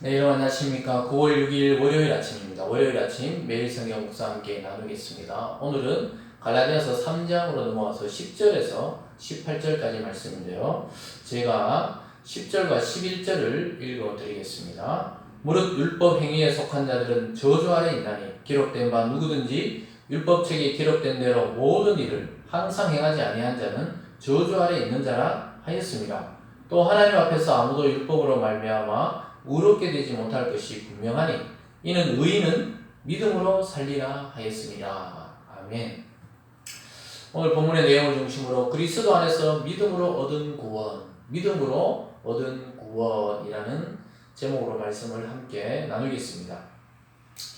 네, 여러분 안녕하십니까. 9월 6일 월요일 아침입니다. 월요일 아침 매일 성경 묵상 함께 나누겠습니다. 오늘은 갈라디아서 3장으로 넘어와서 10절에서 18절까지 말씀인데요. 제가 10절과 11절을 읽어드리겠습니다. 무릇 율법 행위에 속한 자들은 저주 아래 있나니 기록된 바 누구든지 율법책에 기록된 대로 모든 일을 항상 행하지 아니한 자는 저주 아래 있는 자라 하였습니다. 또 하나님 앞에서 아무도 율법으로 말미암아 의롭게 되지 못할 것이 분명하니 이는 의인은 믿음으로 살리라 하였습니다. 아멘. 오늘 본문의 내용을 중심으로 그리스도 안에서 믿음으로 얻은 구원, 믿음으로 얻은 구원이라는 제목으로 말씀을 함께 나누겠습니다.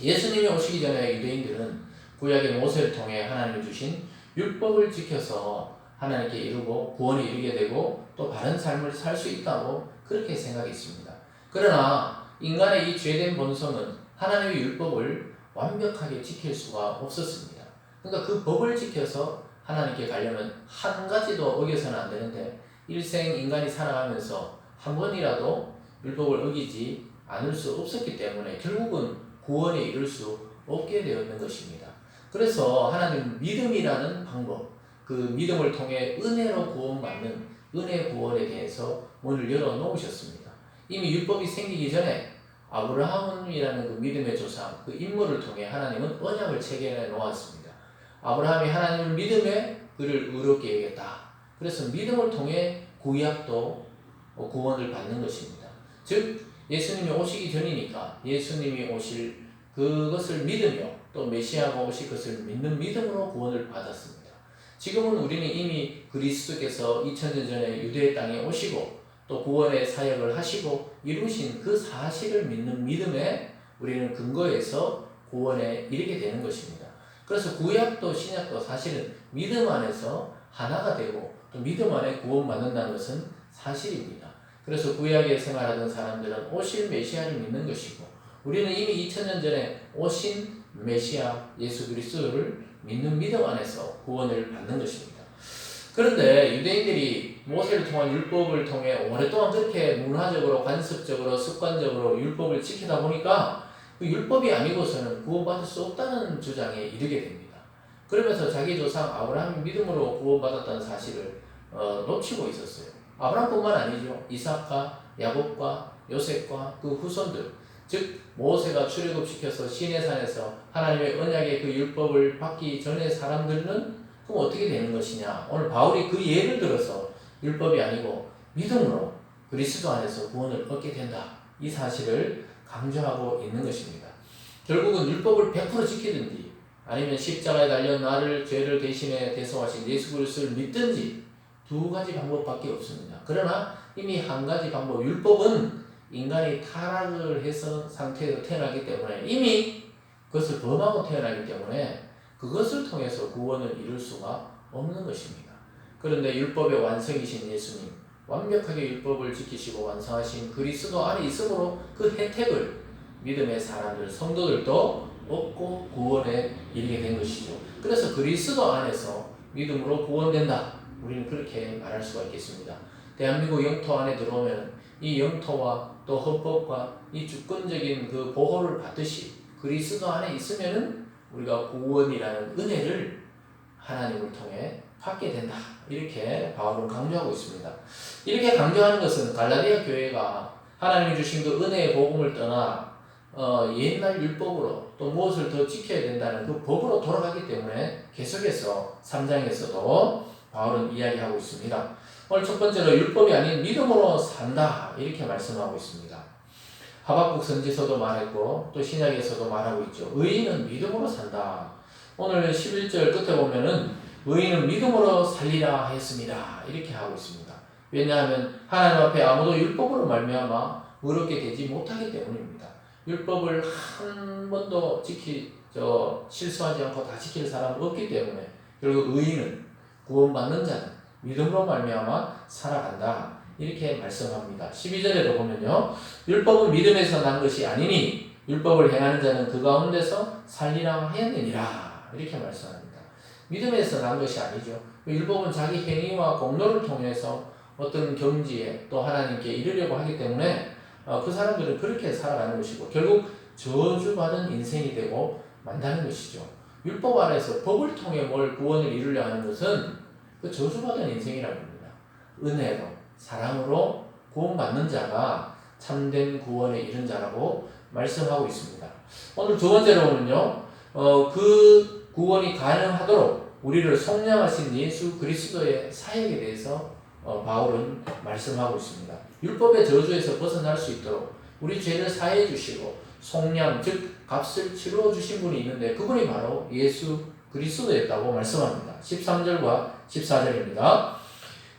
예수님이 오시기 전에 유대인들은 구약의 모세를 통해 하나님이 주신 율법을 지켜서 하나님께 이루고 구원에 이르게 되고 또 바른 삶을 살 수 있다고 그렇게 생각했습니다. 그러나 인간의 이 죄된 본성은 하나님의 율법을 완벽하게 지킬 수가 없었습니다. 그러니까 그 법을 지켜서 하나님께 가려면 한 가지도 어겨서는 안 되는데 일생 인간이 살아가면서 한 번이라도 율법을 어기지 않을 수 없었기 때문에 결국은 구원에 이를 수 없게 되었는 것입니다. 그래서 하나님은 믿음이라는 방법, 그 믿음을 통해 은혜로 구원받는 은혜 구원에 대해서 문을 열어 놓으셨습니다. 이미 율법이 생기기 전에 아브라함이라는 그 믿음의 조상, 그 인물을 통해 하나님은 언약을 체결해 놓았습니다. 아브라함이 하나님을 믿음에 그를 의롭게 여겼다. 그래서 믿음을 통해 구약도 구원을 받는 것입니다. 즉 예수님이 오시기 전이니까 예수님이 오실 그것을 믿으며 또 메시아가 오실 것을 믿는 믿음으로 구원을 받았습니다. 지금은 우리는 이미 그리스도께서 2000년 전에 유대 땅에 오시고 또 구원의 사역을 하시고 이루신 그 사실을 믿는 믿음에 우리는 근거해서 구원에 이르게 되는 것입니다. 그래서 구약도 신약도 사실은 믿음 안에서 하나가 되고 또 믿음 안에 구원받는다는 것은 사실입니다. 그래서 구약에 생활하던 사람들은 오실 메시아를 믿는 것이고 우리는 이미 2000년 전에 오신 메시아 예수 그리스도를 믿는 믿음 안에서 구원을 받는 것입니다. 그런데 유대인들이 모세를 통한 율법을 통해 오랫동안 그렇게 문화적으로 관습적으로 습관적으로 율법을 지키다 보니까 그 율법이 아니고서는 구원받을 수 없다는 주장에 이르게 됩니다. 그러면서 자기 조상 아브라함이 믿음으로 구원받았다는 사실을 놓치고 있었어요. 아브라함뿐만 아니죠. 이삭과 야곱과 요셉과 그 후손들, 즉 모세가 출애굽시켜서 시내산에서 하나님의 언약의 그 율법을 받기 전에 사람들은 그럼 어떻게 되는 것이냐? 오늘 바울이 그 예를 들어서 율법이 아니고 믿음으로 그리스도 안에서 구원을 얻게 된다. 이 사실을 강조하고 있는 것입니다. 결국은 율법을 100% 지키든지 아니면 십자가에 달려 나를 죄를 대신해 대속하신 예수 그리스도를 믿든지 두 가지 방법밖에 없습니다. 그러나 이미 한 가지 방법, 율법은 인간이 타락을 해서 상태에서 태어나기 때문에 이미 그것을 범하고 태어나기 때문에 그것을 통해서 구원을 이룰 수가 없는 것입니다. 그런데 율법의 완성이신 예수님, 완벽하게 율법을 지키시고 완성하신 그리스도 안에 있으므로 그 혜택을 믿음의 사람들, 성도들도 얻고 구원에 이르게 된 것이죠. 그래서 그리스도 안에서 믿음으로 구원된다. 우리는 그렇게 말할 수가 있겠습니다. 대한민국 영토 안에 들어오면 이 영토와 또 헌법과 이 주권적인 그 보호를 받듯이 그리스도 안에 있으면은 우리가 구원이라는 은혜를 하나님을 통해 받게 된다. 이렇게 바울은 강조하고 있습니다. 이렇게 강조하는 것은 갈라디아 교회가 하나님이 주신 그 은혜의 복음을 떠나 옛날 율법으로 또 무엇을 더 지켜야 된다는 그 법으로 돌아가기 때문에 계속해서 3장에서도 바울은 이야기하고 있습니다. 오늘 첫 번째로 율법이 아닌 믿음으로 산다. 이렇게 말씀하고 있습니다. 하박국 선지서도 말했고 또 신약에서도 말하고 있죠. 의인은 믿음으로 산다. 오늘 11절 끝에 보면은 의인은 믿음으로 살리라 했습니다. 이렇게 하고 있습니다. 왜냐하면 하나님 앞에 아무도 율법으로 말미암아 의롭게 되지 못하기 때문입니다. 율법을 한 번도 실수하지 않고 다 지킬 사람은 없기 때문에 결국 의인은 구원받는 자는 믿음으로 말미암아 살아간다. 이렇게 말씀합니다. 12절에도 보면요. 율법은 믿음에서 난 것이 아니니 율법을 행하는 자는 그 가운데서 살리라 하였느니라. 이렇게 말씀합니다. 믿음에서 난 것이 아니죠. 율법은 자기 행위와 공로를 통해서 어떤 경지에 또 하나님께 이르려고 하기 때문에 그 사람들은 그렇게 살아가는 것이고 결국 저주받은 인생이 되고 만다는 것이죠. 율법 아래서 법을 통해 뭘 구원을 이루려 하는 것은 그 저주받은 인생이라고 합니다. 은혜로 사랑으로 구원받는 자가 참된 구원에 이른 자라고 말씀하고 있습니다. 오늘 두 번째로 보면요. 그 구원이 가능하도록 우리를 속량하신 예수 그리스도의 사역에 대해서 바울은 말씀하고 있습니다. 율법의 저주에서 벗어날 수 있도록 우리 죄를 사해 주시고 속량 즉 값을 치러 주신 분이 있는데 그분이 바로 예수 그리스도였다고 말씀합니다. 13절과 14절입니다.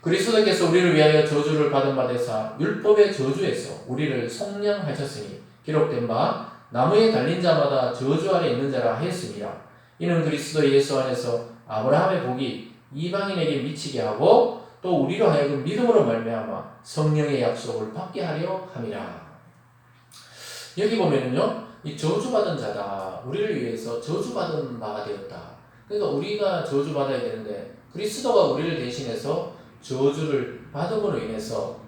그리스도께서 우리를 위하여 저주를 받은 바 되사 율법의 저주에서 우리를 속량하셨으니 기록된 바 나무에 달린 자마다 저주 아래 있는 자라 하였습니다. 이는 그리스도 예수 안에서 아브라함의 복이 이방인에게 미치게 하고 또 우리로 하여금 믿음으로 말미암아 성령의 약속을 받게 하려 함이라. 여기 보면은요, 이 저주받은 자다. 우리를 위해서 저주받은 바가 되었다. 그러니까 우리가 저주받아야 되는데 그리스도가 우리를 대신해서 저주를 받음으로 인해서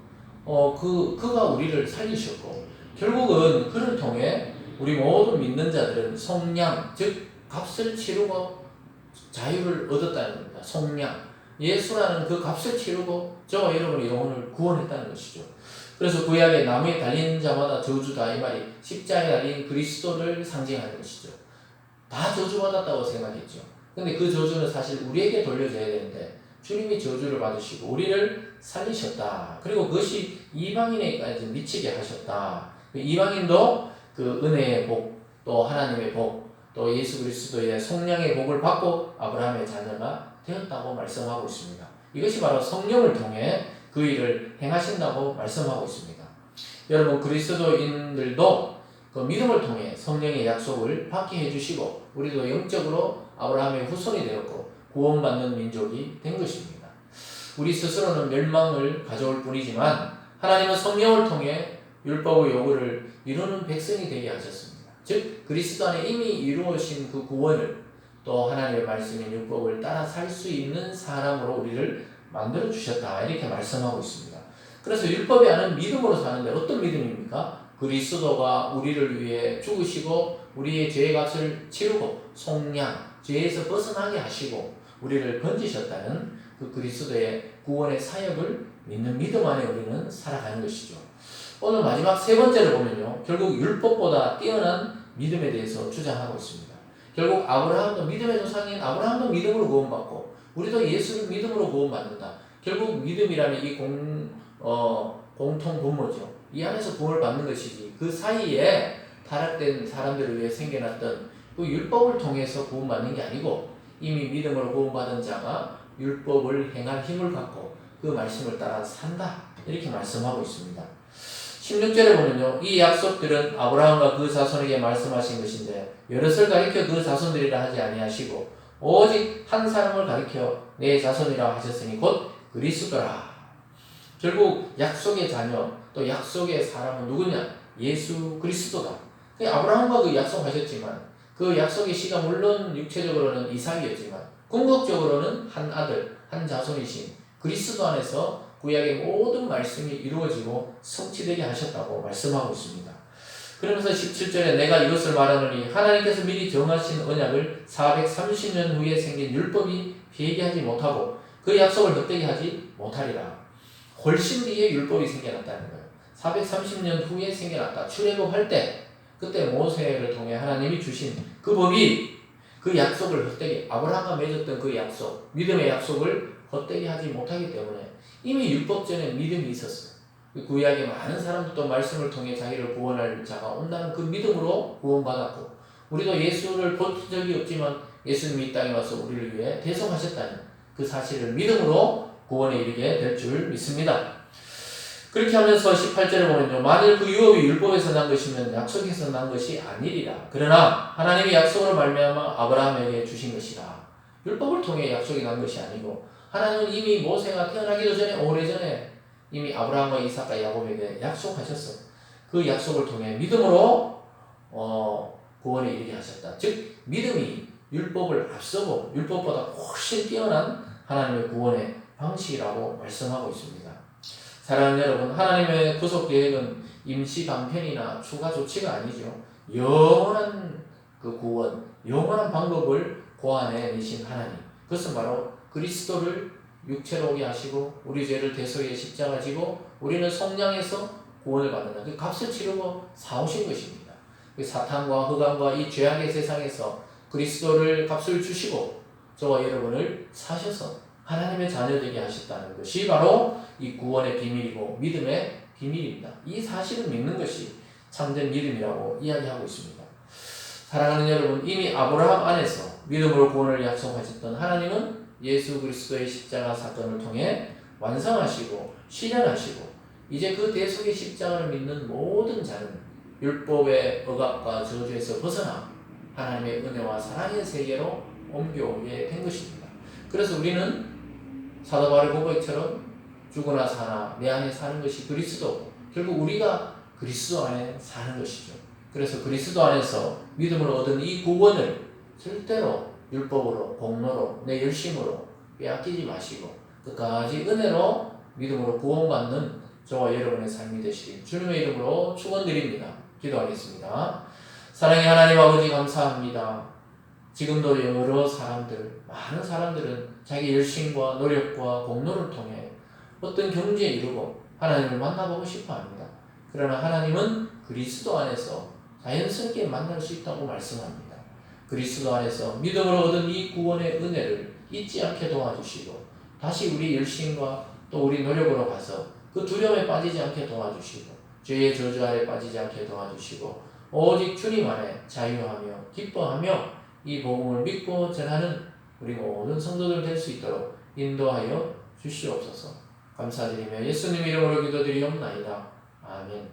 그가 우리를 살리셨고 결국은 그를 통해 우리 모든 믿는 자들은 속량 즉 값을 치르고 자유를 얻었다는 겁니다. 속량 예수라는 그 값을 치르고 저와 여러분의 영혼을 구원했다는 것이죠. 그래서 구약의 나무에 달린 자마다 저주다 이 말이 십자가에 달린 그리스도를 상징하는 것이죠. 다 저주받았다고 생각했죠. 근데 그 저주는 사실 우리에게 돌려져야 되는데 주님이 저주를 받으시고 우리를 살리셨다. 그리고 그것이 이방인에게까지 미치게 하셨다. 이방인도 그 은혜의 복, 또 하나님의 복, 또 예수 그리스도의 속량의 복을 받고 아브라함의 자녀가 되었다고 말씀하고 있습니다. 이것이 바로 성령을 통해 그 일을 행하신다고 말씀하고 있습니다. 여러분 그리스도인들도 그 믿음을 통해 성령의 약속을 받게 해주시고 우리도 영적으로 아브라함의 후손이 되었고 구원받는 민족이 된 것입니다. 우리 스스로는 멸망을 가져올 뿐이지만 하나님은 성령을 통해 율법의 요구를 이루는 백성이 되게 하셨습니다. 즉 그리스도 안에 이미 이루어진 그 구원을 또 하나님의 말씀인 율법을 따라 살 수 있는 사람으로 우리를 만들어 주셨다 이렇게 말씀하고 있습니다. 그래서 율법이 아는 믿음으로 사는데 어떤 믿음입니까? 그리스도가 우리를 위해 죽으시고 우리의 죄의 값을 치르고 속량 죄에서 벗어나게 하시고 우리를 건지셨다는 그 그리스도의 구원의 사역을 믿는 믿음 안에 우리는 살아가는 것이죠. 오늘 마지막 세 번째를 보면요. 결국 율법보다 뛰어난 믿음에 대해서 주장하고 있습니다. 결국 아브라함도 믿음의 조상인 아브라함도 믿음으로 구원받고 우리도 예수를 믿음으로 구원받는다. 결국 믿음이라는 이 공통 분모죠. 이 안에서 구원을 받는 것이지 그 사이에 타락된 사람들을 위해 생겨났던 그 율법을 통해서 구원받는 게 아니고 이미 믿음으로 구원받은 자가 율법을 행할 힘을 갖고 그 말씀을 따라 산다 이렇게 말씀하고 있습니다. 16절에 보면요. 이 약속들은 아브라함과 그 자손에게 말씀하신 것인데 여럿을 가리켜 그 자손들이라 하지 아니하시고 오직 한 사람을 가리켜 내 자손이라 하셨으니 곧 그리스도라. 결국 약속의 자녀 또 약속의 사람은 누구냐? 예수 그리스도다. 아브라함과 그 약속하셨지만 그 약속의 씨가 물론 육체적으로는 이삭이었지만 궁극적으로는 한 아들 한 자손이신 그리스도 안에서 구약의 모든 말씀이 이루어지고 성취되게 하셨다고 말씀하고 있습니다. 그러면서 17절에 내가 이것을 말하노니 하나님께서 미리 정하신 언약을 430년 후에 생긴 율법이 폐기하지 못하고 그 약속을 헛되게 하지 못하리라. 훨씬 뒤에 율법이 생겨났다는 거예요. 430년 후에 생겨났다. 출애굽할 때 그때 모세를 통해 하나님이 주신 그 법이 그 약속을 헛되게 아브라함과 맺었던 그 약속 믿음의 약속을 헛되게 하지 못하기 때문에 이미 율법 전에 믿음이 있었어요. 구약의 많은 사람들도 말씀을 통해 자기를 구원할 자가 온다는 그 믿음으로 구원받았고 우리도 예수를 본 적이 없지만 예수님이 이 땅에 와서 우리를 위해 대속하셨다는 그 사실을 믿음으로 구원에 이르게 될 줄 믿습니다. 그렇게 하면서 18절에 보면요. 만일 그 유업이 율법에서 난 것이면 약속에서 난 것이 아니리라. 그러나 하나님이 약속으로 말미암아 아브라함에게 주신 것이라. 율법을 통해 약속이 난 것이 아니고 하나님은 이미 모세가 태어나기도 전에 오래전에 이미 아브라함과 이삭과 야곱에게 약속하셨어. 그 약속을 통해 믿음으로 구원에 이르게 하셨다. 즉 믿음이 율법을 앞서고 율법보다 훨씬 뛰어난 하나님의 구원의 방식이라고 말씀하고 있습니다. 사랑하는 여러분, 하나님의 구속 계획은 임시 방편이나 추가 조치가 아니죠. 영원한 그 구원, 영원한 방법을 고안해 내신 하나님. 그것은 바로 그리스도를 육체로 오게 하시고 우리 죄를 대속에 십자가 지고 우리는 성령에서 구원을 받는다. 그 값을 치르고 사오신 것입니다. 그 사탄과 흑암과 이 죄악의 세상에서 그리스도를 값을 주시고 저와 여러분을 사셔서 하나님의 자녀되게 하셨다는 것이 바로 이 구원의 비밀이고 믿음의 비밀입니다. 이 사실을 믿는 것이 참된 믿음이라고 이야기하고 있습니다. 사랑하는 여러분, 이미 아브라함 안에서 믿음으로 구원을 약속하셨던 하나님은 예수 그리스도의 십자가 사건을 통해 완성하시고 실현하시고 이제 그 대속의 십자가를 믿는 모든 자는 율법의 억압과 저주에서 벗어나 하나님의 은혜와 사랑의 세계로 옮겨오게 된 것입니다. 그래서 우리는 사도 바울 고백처럼 죽으나 사나 내 안에 사는 것이 그리스도고 결국 우리가 그리스도 안에 사는 것이죠. 그래서 그리스도 안에서 믿음을 얻은 이 구원을 절대로 율법으로 공로로 내 열심으로 빼앗기지 마시고 끝까지 은혜로 믿음으로 구원받는 저와 여러분의 삶이 되시길 주님의 이름으로 축원드립니다. 기도하겠습니다. 사랑의 하나님 아버지 감사합니다. 지금도 여러 사람들, 많은 사람들은 자기 열심과 노력과 공로를 통해 어떤 경지에 이르고 하나님을 만나보고 싶어 합니다. 그러나 하나님은 그리스도 안에서 자연스럽게 만날 수 있다고 말씀합니다. 그리스도 안에서 믿음으로 얻은 이 구원의 은혜를 잊지 않게 도와주시고 다시 우리 열심과 또 우리 노력으로 가서 그 두려움에 빠지지 않게 도와주시고 죄의 저주 아래 빠지지 않게 도와주시고 오직 주님 안에 자유하며 기뻐하며 이 복음을 믿고 전하는 우리 모든 성도들 될 수 있도록 인도하여 주시옵소서. 감사드리며 예수님 이름으로 기도드리옵나이다. 아멘.